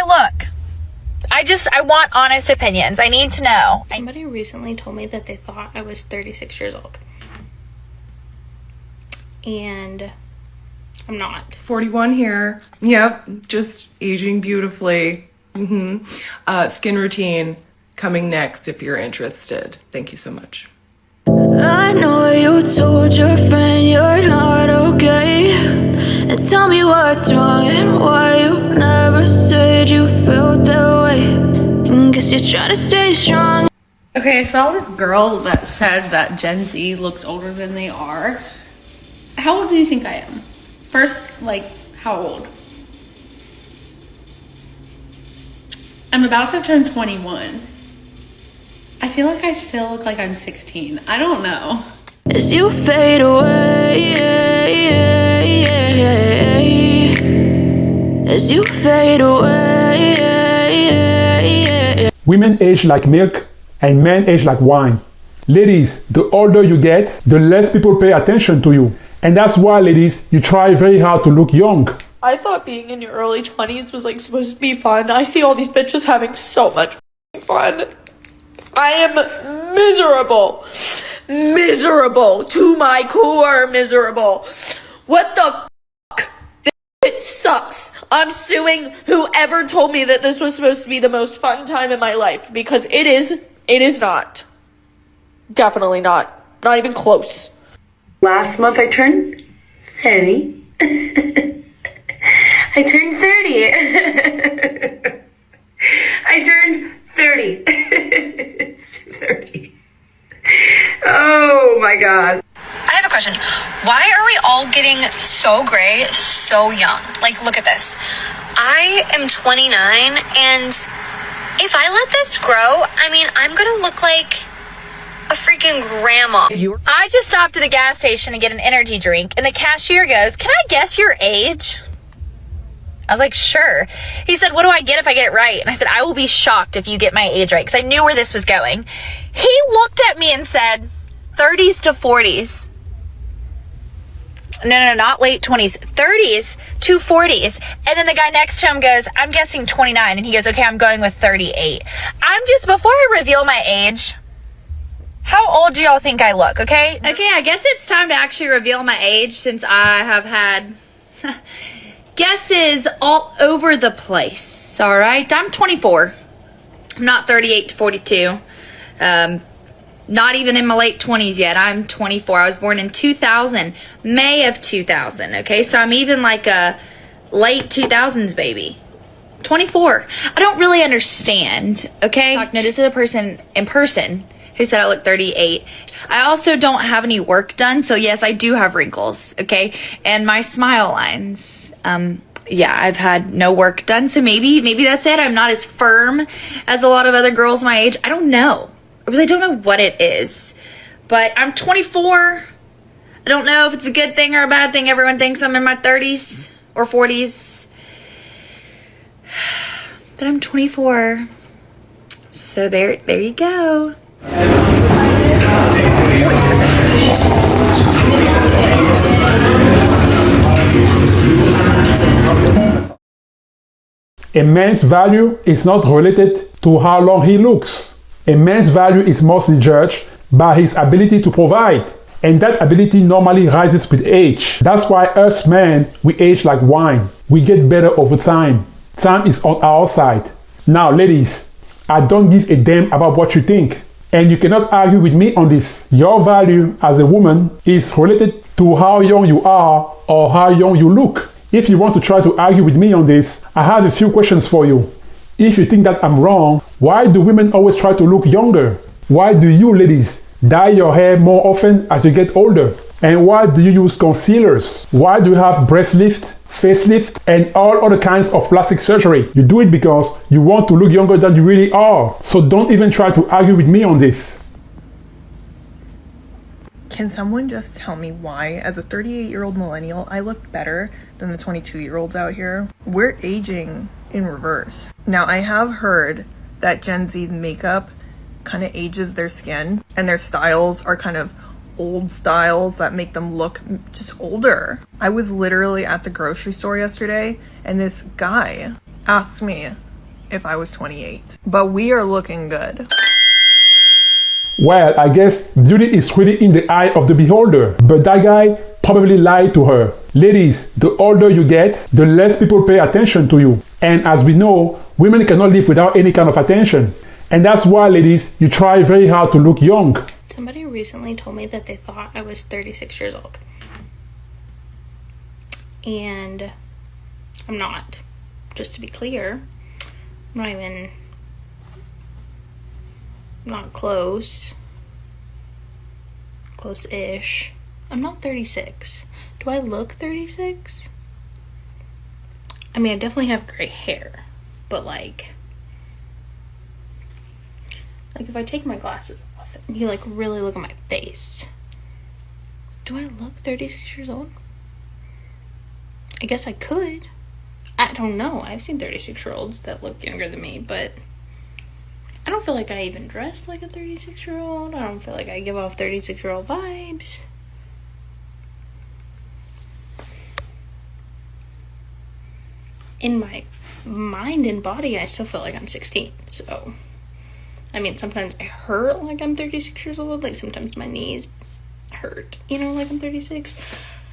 look? I want honest opinions. I need to know. Somebody recently told me that they thought I was 36 years old. And I'm not. 41 here. Yep, just aging beautifully. Skin routine coming next if you're interested. Thank you so much. I know you told your friend you're not okay, and tell me what's wrong and why you never said you felt that way. And guess you're trying to stay strong. Okay, I saw this girl that said that Gen Z looks older than they are. How old do you think I am? First, like, how old? I'm about to turn 21. I feel like I still look like I'm 16. I don't know. As you fade away, as you fade away. Women age like milk and men age like wine. Ladies, the older you get, the less people pay attention to you. And that's why, ladies, you try very hard to look young. I thought being in your early 20s was like supposed to be fun. I see all these bitches having so much fun. I am miserable to my core, miserable. What the fuck? It sucks. I'm suing whoever told me that this was supposed to be the most fun time in my life, because it is not. Definitely not. Not even close. Last month I turned 30. I turned 30. I turned 30. It's 30. Oh my God. I have a question. Why are we all getting so gray so young? Like, look at this. I am 29, and if I let this grow, I mean, I'm gonna look like a freaking grandma. I just stopped at the gas station to get an energy drink, and the cashier goes, "Can I guess your age?" I was like, "Sure." He said, "What do I get if I get it right?" And I said, "I will be shocked if you get my age right," because I knew where this was going. He looked at me and said, 30s to 40s. No, not late 20s. 30s to 40s. And then the guy next to him goes, "I'm guessing 29." And he goes, "Okay, I'm going with 38. Before I reveal my age, how old do y'all think I look, okay? Okay, I guess it's time to actually reveal my age, since I have had guesses all over the place, all right? I'm 24. I'm not 38 to 42. Not even in my late 20s yet. I'm 24. I was born in 2000, May of 2000, okay? So I'm even like a late 2000s baby. 24. I don't really understand, okay? No, this is a person in person who said I look 38. I also don't have any work done, so yes, I do have wrinkles, okay? And my smile lines. Yeah, I've had no work done, so maybe that's it. I'm not as firm as a lot of other girls my age. I don't know. I really don't know what it is. But I'm 24. I don't know if it's a good thing or a bad thing. Everyone thinks I'm in my 30s or 40s. But I'm 24. So there you go. A man's value is not related to how long he looks. A man's value is mostly judged by his ability to provide. And that ability normally rises with age. That's why us men, we age like wine. We get better over time. Time is on our side. Now, ladies, I don't give a damn about what you think. And you cannot argue with me on this. Your value as a woman is related to how young you are or how young you look. If you want to try to argue with me on this, I have a few questions for you. If you think that I'm wrong, why do women always try to look younger? Why do you ladies dye your hair more often as you get older? And why do you use concealers? Why do you have breast lift, facelift, and all other kinds of plastic surgery? You do it because you want to look younger than you really are. So don't even try to argue with me on this. Can someone just tell me why, as a 38-year-old millennial, I look better than the 22-year-olds out here? We're aging in reverse. Now, I have heard that Gen Z's makeup kind of ages their skin, and their styles are kind of old styles that make them look just older. I was literally at the grocery store yesterday, and this guy asked me if I was 28. But we are looking good. Well, I guess beauty is really in the eye of the beholder, but that guy probably lied to her. Ladies, the older you get, the less people pay attention to you. And as we know, women cannot live without any kind of attention. And that's why, ladies, you try very hard to look young. Somebody recently told me that they thought I was 36 years old. And I'm not. Just to be clear, I'm not close. Close-ish. I'm not 36. Do I look 36? I mean, I definitely have gray hair. But like if I take my glasses off and you like really look at my face, do I look 36 years old? I guess I could. I don't know. I've seen 36-year-olds that look younger than me, but I don't feel like I even dress like a 36-year-old. I don't feel like I give off 36-year-old vibes. In my mind and body, I still feel like I'm 16. So, I mean, sometimes I hurt like I'm 36 years old. Like, sometimes my knees hurt, like I'm 36.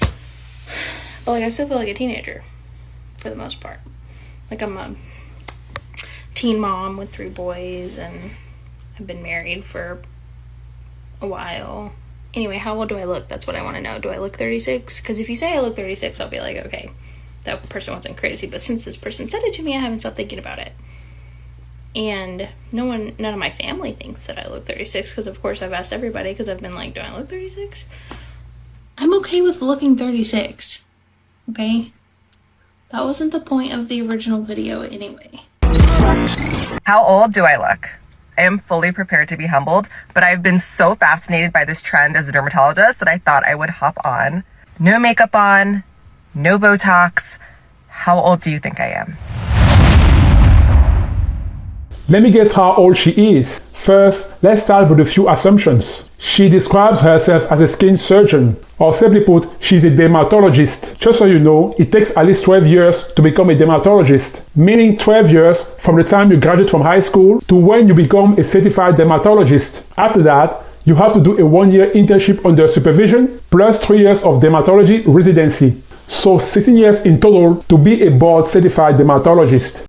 But, like, I still feel like a teenager for the most part. Like, I'm a teen mom with 3 boys, and I've been married for a while. Anyway, how old do I look? That's what I want to know. Do I look 36? Because if you say I look 36, I'll be like, okay, that person wasn't crazy. But since this person said it to me, I haven't stopped thinking about it. And none of my family thinks that I look 36, because of course I've asked everybody, because I've been like, do I look 36? I'm okay with looking 36. Okay? That wasn't the point of the original video anyway. How old do I look? I am fully prepared to be humbled, but I've been so fascinated by this trend as a dermatologist that I thought I would hop on. No makeup on, no Botox. How old do you think I am? Let me guess how old she is. First, let's start with a few assumptions. She describes herself as a skin surgeon, or simply put, she's a dermatologist. Just so you know, it takes at least 12 years to become a dermatologist, meaning 12 years from the time you graduate from high school to when you become a certified dermatologist. After that, you have to do a 1-year internship under supervision, plus 3 years of dermatology residency. So 16 years in total to be a board certified dermatologist.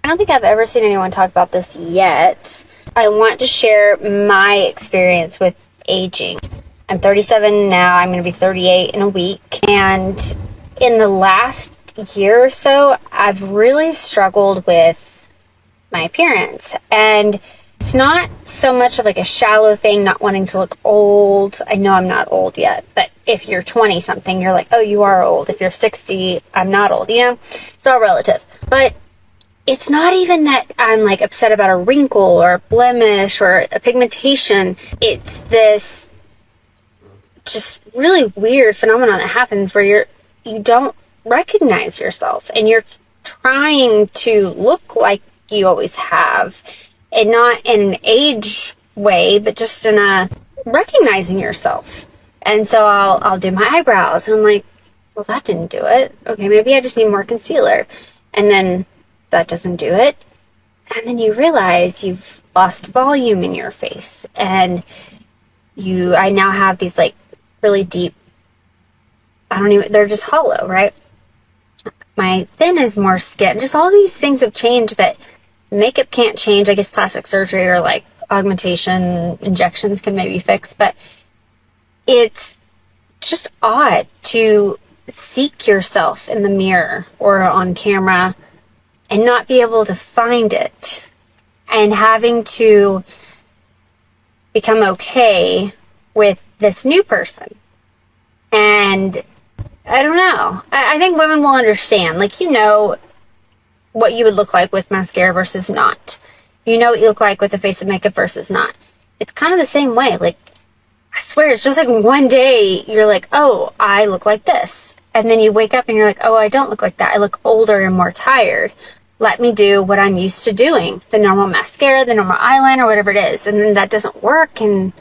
I don't think I've ever seen anyone talk about this yet. I want to share my experience with aging. I'm 37 now. I'm going to be 38 in a week. And in the last year or so, I've really struggled with my appearance. And it's not so much of like a shallow thing, not wanting to look old. I know I'm not old yet, but if you're 20 something, you're like, oh, you are old. If you're 60, I'm not old, It's all relative. But it's not even that I'm like upset about a wrinkle or a blemish or a pigmentation. It's this just really weird phenomenon that happens where you don't recognize yourself, and you're trying to look like you always have, and not in an age way, but just in a recognizing yourself. And so I'll do my eyebrows, and I'm like, well, that didn't do it. Okay, maybe I just need more concealer. And then that doesn't do it. And then you realize you've lost volume in your face, and I now have these like really deep, they're just hollow, right? My thin is more skin. Just all these things have changed that makeup can't change. I guess plastic surgery or like augmentation injections can maybe fix, but it's just odd to seek yourself in the mirror or on camera and not be able to find it, and having to become okay with this new person. And I don't know. I think women will understand. Like, what you would look like with mascara versus not. You know what you look like with a face of makeup versus not. It's kind of the same way. Like, I swear, it's just like one day you're like, oh, I look like this. And then you wake up and you're like, oh, I don't look like that. I look older and more tired. Let me do what I'm used to doing. The normal mascara, the normal eyeliner, whatever it is. And then that doesn't work and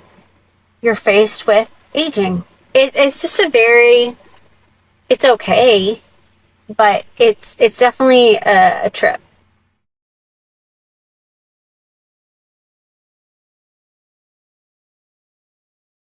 you're faced with aging. It's just it's okay, but it's definitely a trip.